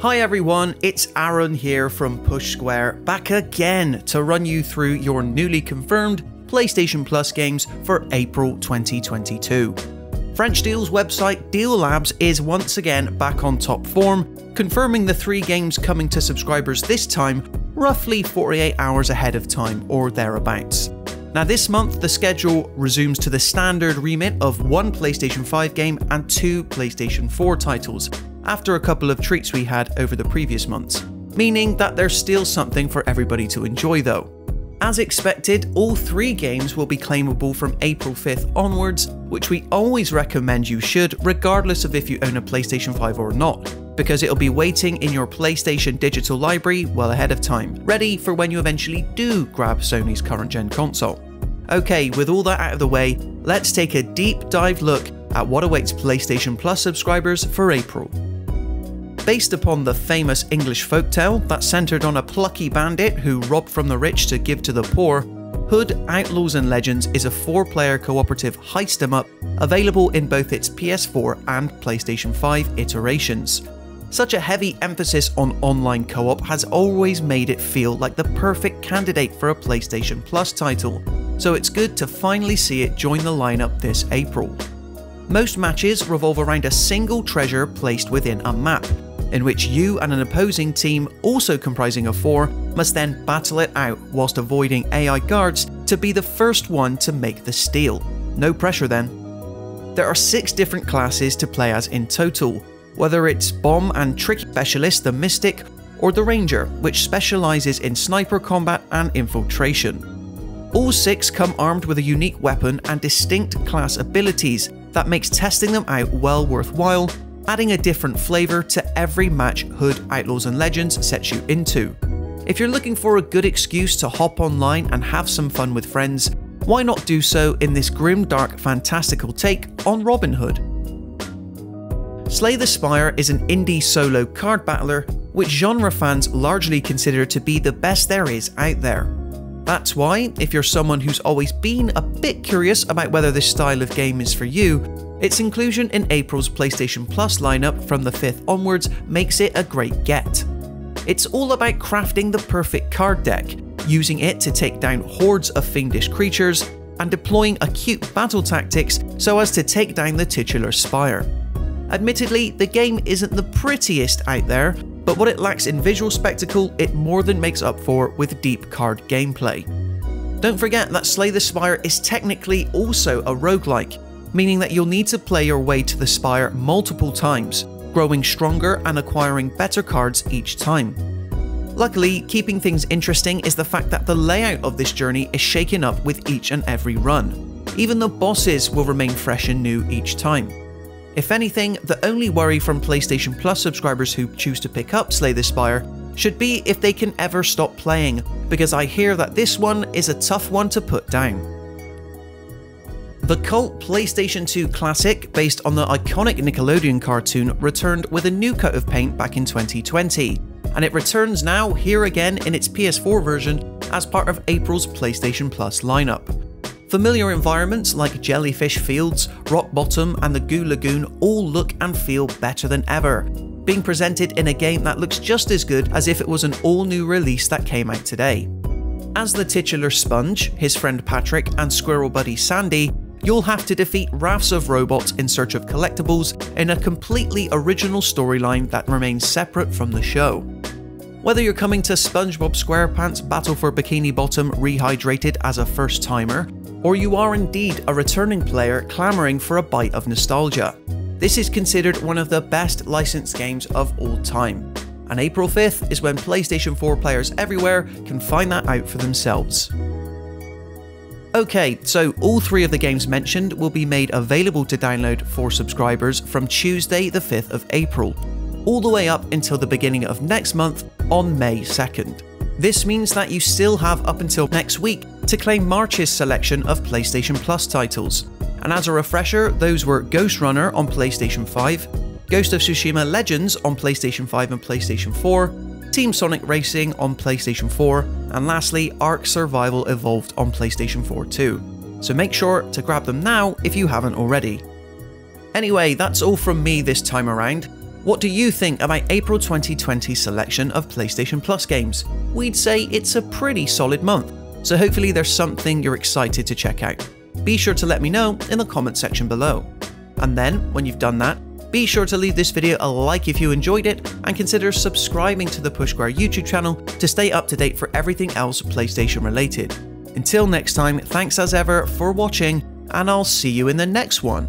Hi everyone, it's Aaron here from Push Square, back again to run you through your newly confirmed PlayStation Plus games for April 2022. French Deal's website Deal Labs is once again back on top form, confirming the 3 games coming to subscribers this time roughly 48 hours ahead of time or thereabouts. Now this month the schedule resumes to the standard remit of 1 PlayStation 5 game and 2 PlayStation 4 titles, after a couple of treats we had over the previous months, meaning that there's still something for everybody to enjoy though. As expected, all 3 games will be claimable from April 5th onwards, which we always recommend you should, regardless of if you own a PlayStation 5 or not, because it'll be waiting in your PlayStation digital library well ahead of time, ready for when you eventually do grab Sony's current gen console. Okay, with all that out of the way, let's take a deep dive look at what awaits PlayStation Plus subscribers for April. Based upon the famous English folktale that centered on a plucky bandit who robbed from the rich to give to the poor, Hood, Outlaws and Legends is a 4-player cooperative heist 'em up available in both its PS4 and PlayStation 5 iterations. Such a heavy emphasis on online co-op has always made it feel like the perfect candidate for a PlayStation Plus title, so it's good to finally see it join the lineup this April. Most matches revolve around a single treasure placed within a map, in which you and an opposing team, also comprising of 4, must then battle it out whilst avoiding AI guards to be the first one to make the steal. No pressure then. There are 6 different classes to play as in total, whether it's Bomb and Trick Specialist the Mystic, or the Ranger, which specialises in sniper combat and infiltration. All 6 come armed with a unique weapon and distinct class abilities that makes testing them out well worthwhile, adding a different flavour to every match Hood, Outlaws and Legends sets you into. If you're looking for a good excuse to hop online and have some fun with friends, why not do so in this grim, dark, fantastical take on Robin Hood? Slay the Spire is an indie solo card battler, which genre fans largely consider to be the best there is out there. That's why, if you're someone who's always been a bit curious about whether this style of game is for you, its inclusion in April's PlayStation Plus lineup from the 5th onwards makes it a great get. It's all about crafting the perfect card deck, using it to take down hordes of fiendish creatures, and deploying acute battle tactics so as to take down the titular Spire. Admittedly, the game isn't the prettiest out there, but what it lacks in visual spectacle, it more than makes up for with deep card gameplay. Don't forget that Slay the Spire is technically also a roguelike, meaning that you'll need to play your way to the Spire multiple times, growing stronger and acquiring better cards each time. Luckily, keeping things interesting is the fact that the layout of this journey is shaken up with each and every run. Even the bosses will remain fresh and new each time. If anything, the only worry from PlayStation Plus subscribers who choose to pick up Slay the Spire should be if they can ever stop playing, because I hear that this one is a tough one to put down. The cult PlayStation 2 classic, based on the iconic Nickelodeon cartoon, returned with a new coat of paint back in 2020, and it returns now here again in its PS4 version as part of April's PlayStation Plus lineup. Familiar environments like Jellyfish Fields, Rock Bottom and the Goo Lagoon all look and feel better than ever, being presented in a game that looks just as good as if it was an all-new release that came out today. As the titular Sponge, his friend Patrick and squirrel buddy Sandy, you'll have to defeat rafts of robots in search of collectibles in a completely original storyline that remains separate from the show. Whether you're coming to SpongeBob SquarePants Battle for Bikini Bottom rehydrated as a first-timer, or you are indeed a returning player clamouring for a bite of nostalgia, this is considered one of the best licensed games of all time. And April 5th is when PlayStation 4 players everywhere can find that out for themselves. Okay, so all 3 of the games mentioned will be made available to download for subscribers from Tuesday the 5th of April, all the way up until the beginning of next month on May 2nd. This means that you still have up until next week to claim March's selection of PlayStation Plus titles. And as a refresher, those were Ghost Runner on PlayStation 5, Ghost of Tsushima Legends on PlayStation 5 and PlayStation 4, Team Sonic Racing on PlayStation 4, and lastly Ark Survival Evolved on PlayStation 4 too. So make sure to grab them now if you haven't already. Anyway, that's all from me this time around. What do you think about April 2020 selection of PlayStation Plus games? We'd say it's a pretty solid month, so hopefully there's something you're excited to check out. Be sure to let me know in the comment section below. And then, when you've done that, be sure to leave this video a like if you enjoyed it, and consider subscribing to the Push Square YouTube channel to stay up to date for everything else PlayStation related. Until next time, thanks as ever for watching, and I'll see you in the next one.